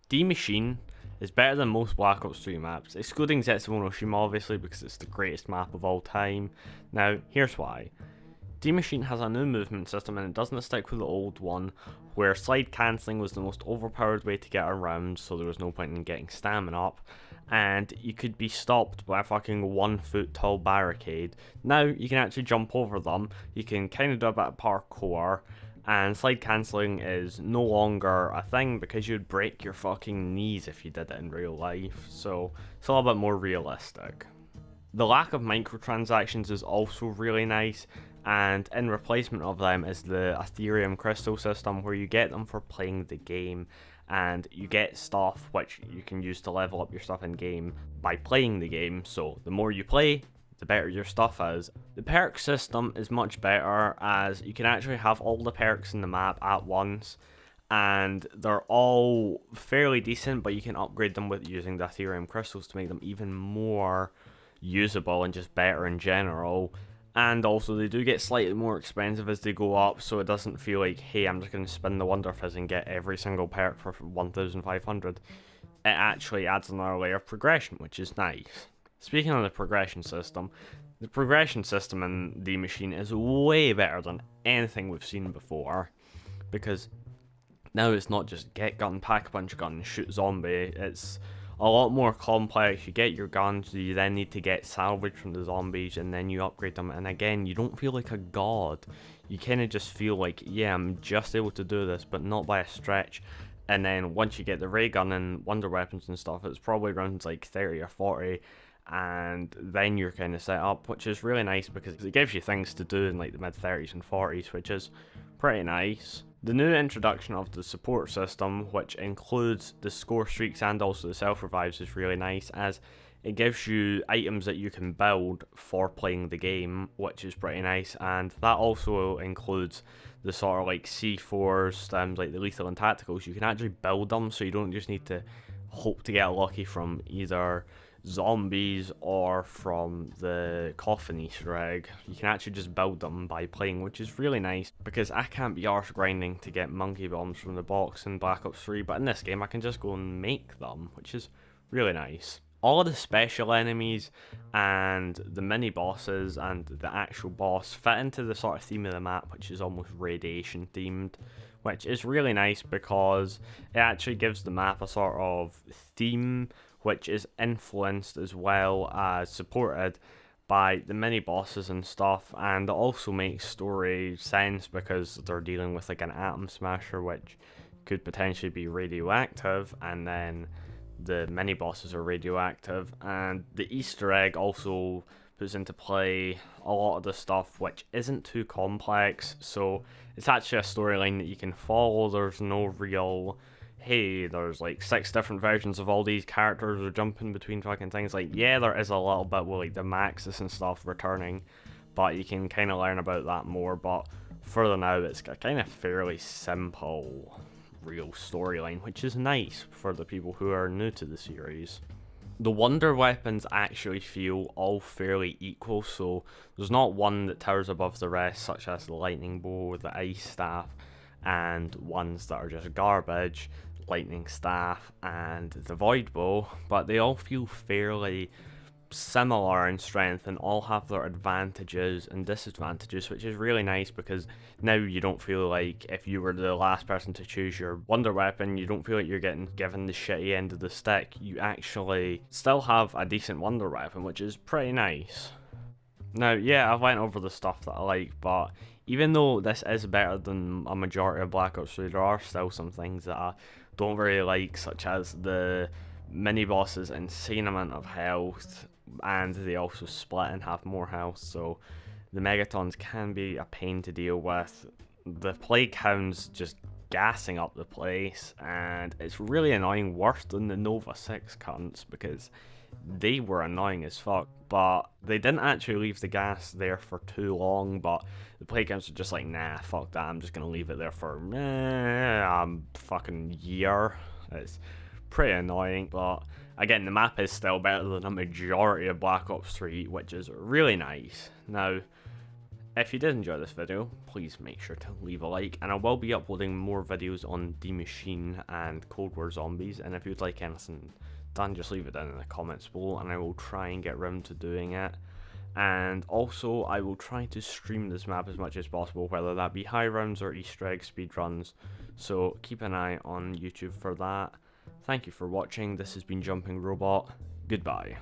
Maschine is better than most Black Ops 3 maps, excluding Zetsumonoshima obviously because it's the greatest map of all time. Now, here's why. Maschine has a new movement system and it doesn't stick with the old one, where slide cancelling was the most overpowered way to get around, so there was no point in getting stamina up, and you could be stopped by a fucking 1 foot tall barricade. Now you can actually jump over them, you can kind of do a bit of parkour, and slide cancelling is no longer a thing because you'd break your fucking knees if you did it in real life, so it's a little bit more realistic. The lack of microtransactions is also really nice, and in replacement of them is the Ethereum crystal system where you get them for playing the game, and you get stuff which you can use to level up your stuff in game by playing the game, so the more you play, the better your stuff is. The perk system is much better as you can actually have all the perks in the map at once, and they're all fairly decent, but you can upgrade them with using the Ethereum crystals to make them even more usable and just better in general. And also they do get slightly more expensive as they go up, so it doesn't feel like, hey, I'm just going to spin the Wonder Fizz and get every single perk for 1,500. It actually adds another layer of progression, which is nice. Speaking of the progression system in the Maschine is way better than anything we've seen before, because now it's not just get gun, pack a punch gun, shoot zombie, it's a lot more complex. You get your guns, you then need to get salvage from the zombies, and then you upgrade them, and again, you don't feel like a god. You kind of just feel like, yeah, I'm just able to do this, but not by a stretch. And then once you get the ray gun and wonder weapons and stuff, it's probably around like 30 or 40, and then you're kind of set up, which is really nice because it gives you things to do in like the mid 30s and 40s, which is pretty nice. The new introduction of the support system, which includes the score streaks and also the self revives, is really nice as it gives you items that you can build for playing the game, which is pretty nice, and that also includes the sort of like C4s, like the lethal and tacticals. You can actually build them, so you don't just need to hope to get lucky from either zombies or from the coffin Easter egg. You can actually just build them by playing, which is really nice because I can't be arse grinding to get monkey bombs from the box in Black Ops 3, but in this game I can just go and make them, which is really nice. All of the special enemies and the mini bosses and the actual boss fit into the sort of theme of the map, which is almost radiation themed, which is really nice because it actually gives the map a sort of theme which is influenced as well as supported by the mini bosses and stuff, and it also makes story sense because they're dealing with like an atom smasher which could potentially be radioactive, and then the mini bosses are radioactive, and the Easter egg also puts into play a lot of the stuff which isn't too complex, so it's actually a storyline that you can follow. There's no real, hey, there's like 6 different versions of all these characters or jumping between fucking things. Like, yeah, there is a little bit with like the Maxis and stuff returning, but you can kind of learn about that more. But further now, it's a kind of fairly simple real storyline, which is nice for the people who are new to the series. The wonder weapons actually feel all fairly equal, so there's not one that towers above the rest, such as the lightning bow, the ice staff, and ones that are just garbage, lightning staff and the void bow, but they all feel fairly similar in strength and all have their advantages and disadvantages, which is really nice because now you don't feel like if you were the last person to choose your wonder weapon, you don't feel like you're getting given the shitty end of the stick. You actually still have a decent wonder weapon, which is pretty nice. Now, yeah, I've went over the stuff that I like, but even though this is better than a majority of Black Ops 3, there are still some things that I don't really like, such as the mini bosses' insane amount of health, and they also split and have more health, so the megatons can be a pain to deal with. The plague hounds just gassing up the place, and it's really annoying, worse than the Nova 6 cunts, because they were annoying as fuck, but they didn't actually leave the gas there for too long. But the plague hounds are just like, nah, fuck that, I'm just gonna leave it there for a fucking year. It's pretty annoying, but again, the map is still better than a majority of Black Ops 3, which is really nice. Now, if you did enjoy this video, please make sure to leave a like, and I will be uploading more videos on the Maschine and Cold War zombies, and if you'd like anything done, just leave it down in the comments below, and I will try and get round to doing it. And also, I will try to stream this map as much as possible, whether that be high rounds or Easter egg speedruns, so keep an eye on YouTube for that. Thank you for watching. This has been Jumping Robot. Goodbye.